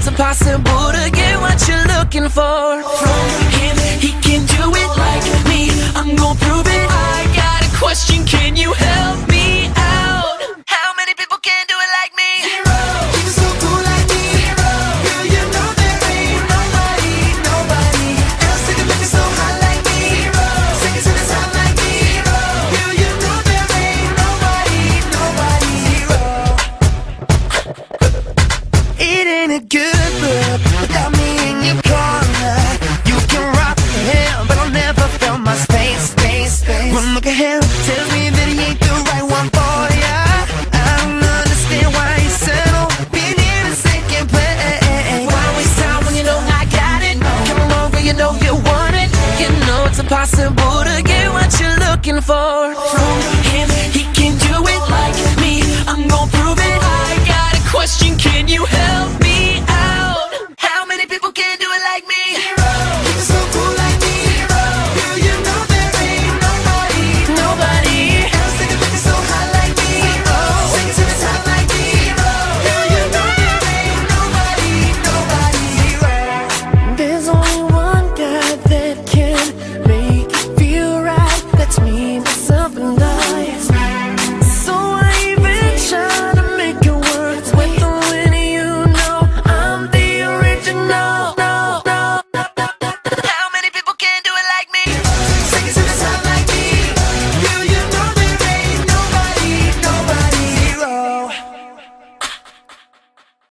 it's impossible to get what you're looking for from him. He can do it like me, I'm gonna prove it. I got a question, can you help me out? How many people can do it like me? Zero. You're so cool like me. Zero. Girl, you know there ain't nobody else that can make it so hot like me. Zero. Sing it to the top like me. Zero. Girl, you know there ain't nobody. Zero. It ain't a good look without me in your corner. You can rock the hell, but I'll never feel my space. One look at him tells me that he ain't the right one for ya. I don't understand why he settled being in a second place. Why waste time when you know I got it? Come along when you know you want it. You know it's impossible to get what you're looking for